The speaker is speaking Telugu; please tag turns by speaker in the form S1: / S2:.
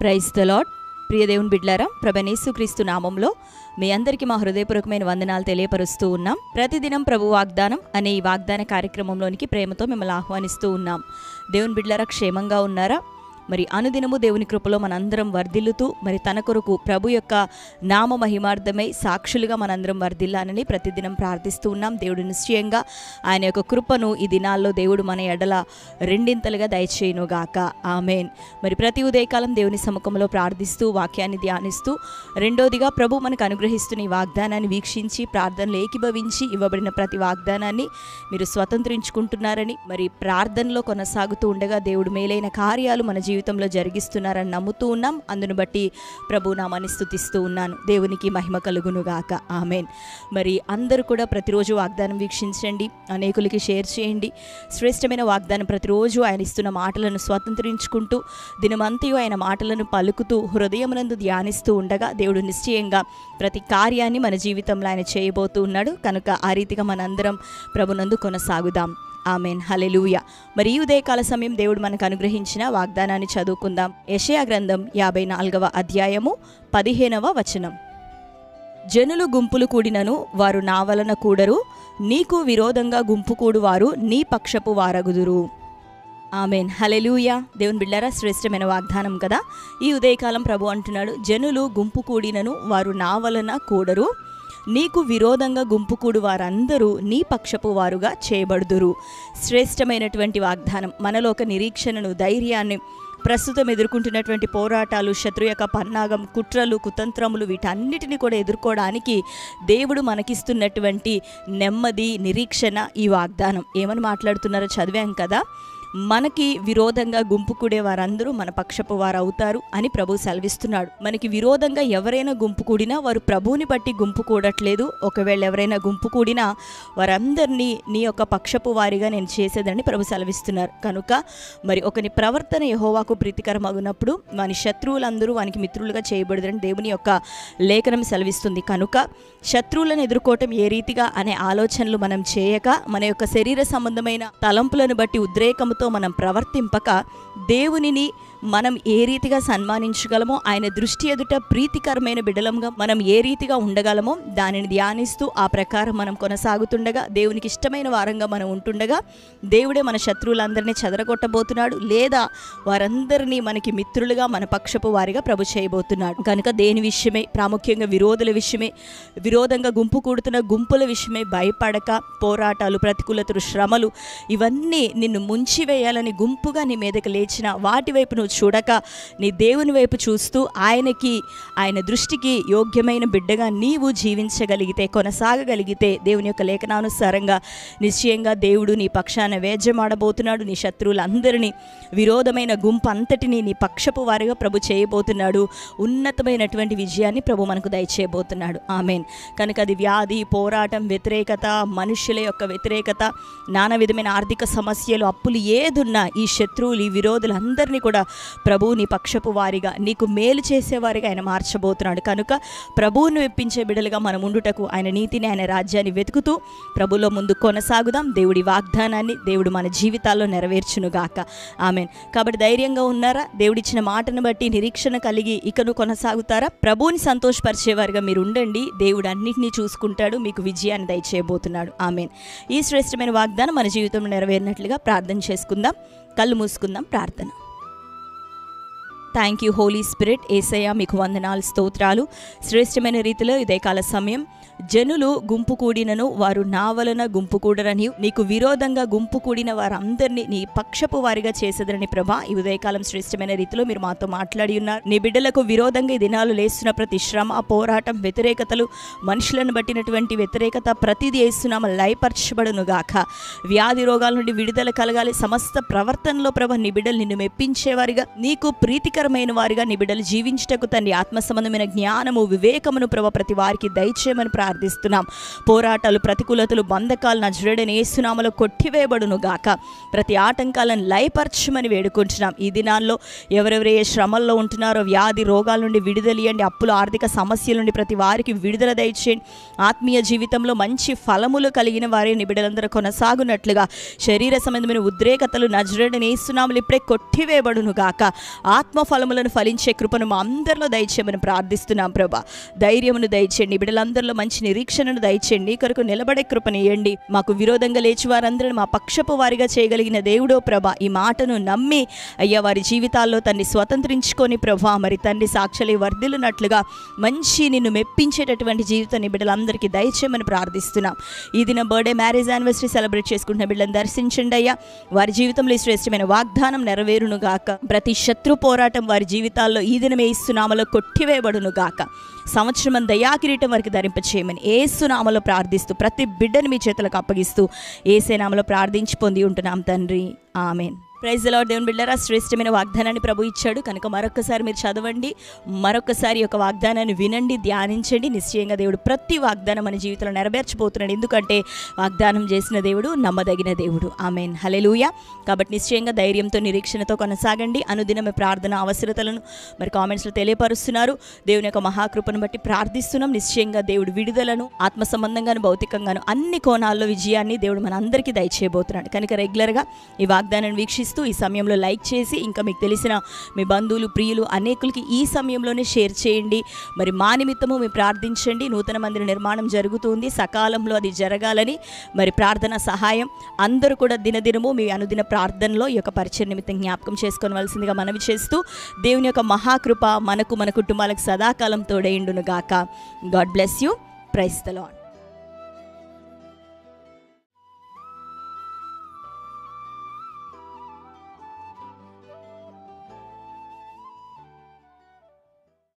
S1: Praise the lord. ప్రియ దేవుని బిడ్డలారా, ప్రభువైన యేసుక్రీస్తు నామంలో మీ అందరికీ మా హృదయపూర్వకమైన వందనాలు తెలియపరుస్తూ ఉన్నాం. ప్రతిదినం ప్రభు వాగ్దానం అనే ఈ వాగ్దాన కార్యక్రమంలోనికి ప్రేమతో మిమ్మల్ని ఆహ్వానిస్తూ ఉన్నాం. దేవుని బిడ్డలారా, క్షేమంగా ఉన్నారా? మరి అనుదినము దేవుని కృపలో మనందరం వర్ధిల్లుతూ మరి తన కొరకు ప్రభు యొక్క నామ మహిమార్థమై సాక్షులుగా మనందరం వర్ధిల్లానని ప్రతిదినం ప్రార్థిస్తూ ఉన్నాం. దేవుడు నిశ్చయంగా ఆయన యొక్క కృపను ఈ దినాల్లో దేవుడు మన ఎడల రెండింతలుగా దయచేయునుగాక. ఆమేన్. మరి ప్రతి ఉదయకాలం దేవుని సముఖంలో ప్రార్థిస్తూ వాక్యాన్ని ధ్యానిస్తూ, రెండోదిగా ప్రభు మనకు అనుగ్రహిస్తున్న ఈ వాగ్దానాన్ని వీక్షించి ప్రార్థనలు ఏకీభవించి ఇవ్వబడిన ప్రతి వాగ్దానాన్ని మీరు స్వతంత్రించుకుంటున్నారని, మరి ప్రార్థనలో కొనసాగుతూ ఉండగా దేవుడు మేలైన కార్యాలు మన జీవితంలో జరిగిస్తున్నారని నమ్ముతూ ఉన్నాం. అందును బట్టి ప్రభు నామాన్ని స్తుతిస్తూ ఉన్నాను. దేవునికి మహిమ కలుగునుగాక. ఆమేన్. మరి అందరూ కూడా ప్రతిరోజు వాగ్దానం వీక్షించండి, అనేకులకి షేర్ చేయండి. శ్రేష్టమైన వాగ్దానం ప్రతిరోజు ఆయన ఇస్తున్న మాటలను స్వతంత్రించుకుంటూ దినమంతయు ఆయన మాటలను పలుకుతూ హృదయమునందు ధ్యానిస్తూ ఉండగా దేవుడు నిశ్చయంగా ప్రతి కార్యాన్ని మన జీవితంలో ఆయన చేయబోతూ ఉన్నాడు. కనుక ఆ రీతిగా మనందరం ప్రభునందు కొనసాగుదాం. ఆమేన్. హల్లెలూయా. మరి ఈ ఉదయకాల సమయం దేవుడు మనకు అనుగ్రహించిన వాగ్దానాన్ని చదువుకుందాం. యెషయా గ్రంథం 54వ అధ్యాయము 15వ వచనం. జనులు గుంపులు కూడినను వారు నా వలన కూడరు, నీకు విరోధంగా గుంపు కూడువారు నీ పక్షపు వారగుదురు. ఆమేన్. హల్లెలూయా. దేవుని బిడ్డలారా, శ్రేష్టమైన వాగ్దానం కదా. ఈ ఉదయకాలం ప్రభు అంటున్నాడు, జనులు గుంపు కూడినను వారు నా వలన కూడరు, నీకు విరోధంగా గుంపు కూడు వారందరూ నీ పక్షపు వారుగా చేయబడుదురు. శ్రేష్టమైనటువంటి వాగ్దానం మనలో ఒక నిరీక్షణను, ధైర్యాన్ని, ప్రస్తుతం ఎదుర్కొంటున్నటువంటి పోరాటాలు, శత్రు యొక్క పన్నాగం, కుట్రలు, కుతంత్రములు వీటన్నిటిని కూడా ఎదుర్కోవడానికి దేవుడు మనకిస్తున్నటువంటి నెమ్మది, నిరీక్షణ ఈ వాగ్దానం. ఏమని మాట్లాడుతున్నారో చదివాం కదా. మనకి విరోధంగా గుంపు కూడే వారందరూ మన పక్షపు వారు అవుతారు అని ప్రభు సెలవిస్తున్నాడు. మనకి విరోధంగా ఎవరైనా గుంపు కూడినా వారు ప్రభువుని బట్టి గుంపు కూడట్లేదు. ఒకవేళ ఎవరైనా గుంపు కూడినా వారందరినీ నీ యొక్క పక్షపు వారిగా నేను చేసేదని ప్రభు సెలవిస్తున్నారు. కనుక మరి ఒకని ప్రవర్తన యెహోవాకు ప్రీతికరమగునప్పుడు వాని శత్రువులందరూ వానికి మిత్రులుగా చేయబడదని దేవుని యొక్క లేఖనం సెలవిస్తుంది. కనుక శత్రువులను ఎదుర్కోవటం ఏ రీతిగా అనే ఆలోచనలు మనం చేయక, మన యొక్క శరీర సంబంధమైన తలంపులను బట్టి ఉద్రేకముతో మనం ప్రవర్తింపక, దేవునిని మనం ఏ రీతిగా సన్మానించగలమో, ఆయన దృష్టి ఎదుట ప్రీతికరమైన బిడ్డలంగా మనం ఏ రీతిగా ఉండగలమో దానిని ధ్యానిస్తూ ఆ ప్రకారం మనం కొనసాగుతుండగా, దేవునికి ఇష్టమైన వారంగా మనం ఉంటుండగా దేవుడే మన శత్రువులందరినీ చెదరగొట్టబోతున్నాడు, లేదా వారందరినీ మనకి మిత్రులుగా, మన పక్షపు వారిగా ప్రభు చేయబోతున్నాడు. కనుక దేని విషయమే, ప్రాముఖ్యంగా విరోధుల విషయమే, విరోధంగా గుంపు కూడుతున్న గుంపుల విషయమే భయపడక, పోరాటాలు, ప్రతికూలతలు, శ్రమలు ఇవన్నీ నిన్ను ముంచివేయాలని గుంపుగా నీ మీదకి లేచిన వాటి వైపు నువ్వు చూడక, నీ దేవుని వైపు చూస్తూ ఆయన దృష్టికి యోగ్యమైన బిడ్డగా నీవు జీవించగలిగితే, కొనసాగగలిగితే దేవుని యొక్క లేఖనానుసారంగా నిశ్చయంగా దేవుడు నీ పక్షాన వేద్యమాడబోతున్నాడు. నీ శత్రువులందరినీ, విరోధమైన గుంపు అంతటినీ నీ పక్షపు వారిగా ప్రభు చేయబోతున్నాడు. ఉన్నతమైనటువంటి విజయాన్ని ప్రభు మనకు దయచేయబోతున్నాడు. ఆమేన్. కనుక అది వ్యాధి, పోరాటం, వ్యతిరేకత, మనుషుల యొక్క వ్యతిరేకత, నానా విధమైన ఆర్థిక సమస్యలు, అప్పులు ఏదున్నా ఈ శత్రువులు, ఈ విరోధులందరినీ కూడా ప్రభువు నీ పక్షపు వారిగా, నీకు మేలు చేసేవారిగా ఆయన మార్చబోతున్నాడు. కనుక ప్రభువును మెప్పించే బిడ్డలుగా మనం ఉండుటకు ఆయన నీతిని, ఆయన రాజ్యాన్ని వెతుకుతూ ప్రభులో ముందు కొనసాగుదాం. దేవుడి వాగ్దానాన్ని దేవుడు మన జీవితాల్లో నెరవేర్చునుగాక. ఆమేన్. కాబట్టి ధైర్యంగా ఉన్నారా? దేవుడిచ్చిన మాటను బట్టి నిరీక్షణ కలిగి ఇకను కొనసాగుతారా? ప్రభువుని సంతోషపరిచేవారిగా మీరు ఉండండి. దేవుడు అన్నింటినీ చూసుకుంటాడు, మీకు విజయాన్ని దయచేయబోతున్నాడు. ఆమేన్. ఈ శ్రేష్టమైన వాగ్దానం మన జీవితంలో నెరవేరినట్లుగా ప్రార్థన చేసుకుందాం. కళ్ళు మూసుకుందాం. ప్రార్థన. Thank you Holy Spirit. యేసయ్య మీకు వందనాలు, స్తోత్రాలు. శ్రేష్టమైన రీతిలో ఇదే కాల సమయం జనులు గుంపు కూడినను వారు నా వలన గుంపు కూడరని, నీకు విరోధంగా గుంపు కూడిన వారందరినీ నీ పక్షపు వారిగా చేసేదరని ప్రభా, ఈ ఉదయకాలం శ్రేష్టమైన రీతిలో మీరు మాతో మాట్లాడి ఉన్నారు. నీ బిడ్డలకు విరోధంగా ఈ దినాలు లేస్తున్న ప్రతి శ్రమ, పోరాటం, వ్యతిరేకతలు, మనుషులను బట్టినటువంటి వ్యతిరేకత ప్రతిదీ యేసునామమున లయపరచబడును గాక. వ్యాధి రోగాల నుండి విడుదల కలగాలి. సమస్త ప్రవర్తనలో ప్రభా నీ బిడ్డలు నిన్ను మెప్పించేవారిగా, నీకు ప్రీతికరమైన వారిగా నీ బిడ్డలు జీవించుటకు తండ్రి ఆత్మ సంబంధమైన జ్ఞానము, వివేకమును ప్రభా ప్రతి వారికి దయచేయమని ప్రార్థిస్తున్నాం. పోరాటాలు, ప్రతికూలతలు, బంధకాలు నజరేయుడైన యేసు నామములో కొట్టివేయబడును గాక. ప్రతి ఆటంకాలను లయపరచమని వేడుకుంటున్నాం. ఈ దినాల్లో ఎవరెవరు ఏ శ్రమల్లో ఉంటున్నారో, వ్యాధి రోగాల నుండి విడుదలియండి, అప్పులు, ఆర్థిక సమస్యల నుండి ప్రతి వారికి విడుదల దయచేయండి. ఆత్మీయ జీవితంలో మంచి ఫలములు కలిగిన వారి నిబిడలందరూ కొనసాగునట్లుగా శరీర సంబంధమైన ఉద్రేకతలు నజరేయుడైన యేసు నామములో ఇప్పుడే కొట్టివేయబడును గాక. ఆత్మ ఫలములను ఫలించే కృపను మా అందరిలో దయచేయమని ప్రార్థిస్తున్నాం ప్రభా. ధైర్యమును దయచేయండి, బిడ్డలందరిలో మంచి నిరీక్షణను దయచేయండి, కొరకు నిలబడే కృపను ఇవ్వండి. మాకు విరోధంగా లేచి వారందరిని మా పక్షపు వారిగా చేయగలిగిన దేవుడో ప్రభా, ఈ మాటను నమ్మి అయ్యా వారి జీవితాల్లో తన్ని స్వతంత్రించుకొని ప్రభా, మరి తండ్రి సాక్షులై వర్ధిల్లునట్లుగా మంచి నిన్ను మెప్పించేటటువంటి జీవితాన్ని బిడ్డలందరికీ దయచేయమని ప్రార్థిస్తున్నాం. ఈ దిన బర్త్డే, మ్యారేజ్ యానివర్సరీ సెలబ్రేట్ చేసుకుంటున్న బిడ్డలను దర్శించండి అయ్యా. వారి జీవితంలో ఈ శ్రేష్టమైన వాగ్దానం నెరవేరును గాక. ప్రతి శత్రు పోరాటం వారి జీవితాల్లో ఈ దినమే యేసు నామములో కొట్టివేయబడును గాక. సంవత్సరం దయాకిరీటం వారికి ధరింపచేయమని యేసు నామములో ప్రార్థిస్తూ ప్రతి బిడ్డను మీ చేతులకు అప్పగిస్తూ యేసే నామములో ప్రార్థించి పొంది ఉంటున్నాం తండ్రి. ఆమెన్. Praise the lord. దేవుని బిడ్డలారా, శ్రేష్టమైన వాగ్దానాన్ని ప్రభు ఇచ్చాడు కనుక మరొకసారి మీరు చదవండి, మరొకసారి యొక్క వాగ్దానాన్ని వినండి, ధ్యానించండి. నిశ్చయంగా దేవుడు ప్రతి వాగ్దానం మన జీవితంలో నెరవేర్చబోతున్నాడు. ఎందుకంటే వాగ్దానం చేసిన దేవుడు నమ్మదగిన దేవుడు. ఆమేన్. హల్లెలూయా. కాబట్టి నిశ్చయంగా ధైర్యంతో, నిరీక్షణతో కొనసాగండి. అనుదినమే ప్రార్థన అవసరతలను మరి కామెంట్స్లో తెలియపరుస్తున్నారు. దేవుని యొక్క మహాకృపను బట్టి ప్రార్థిస్తున్నాం. నిశ్చయంగా దేవుడు విడుదలను ఆత్మ సంబంధంగాను భౌతికంగాను అన్ని కోణాల్లో విజయాన్ని దేవుడు మన అందరికీ దయచేయబోతున్నాడు. కనుక రెగ్యులర్గా ఈ వాగ్దానాన్ని వీక్షిస్తూ ఈ సమయంలో లైక్ చేసి ఇంకా మీకు తెలిసిన మీ బంధువులు, ప్రియులు అనేకులకి ఈ సమయంలోనే షేర్ చేయండి. మరి మా నిమిత్తము మీరు ప్రార్థించండి. నూతన మందిర నిర్మాణం జరుగుతుంది, సకాలంలో అది జరగాలని మరి ప్రార్థన సహాయం అందరూ కూడా దినదినము మీ అనుదిన ప్రార్థనలో ఈ యొక్క పరిచయ నిమిత్తం జ్ఞాపకం చేసుకోవాల్సిందిగా మనవి చేస్తూ దేవుని యొక్క మహాకృప మనకు, మన కుటుంబాలకు సదాకాలం తోడైండును గాక. God bless you. Praise the lord.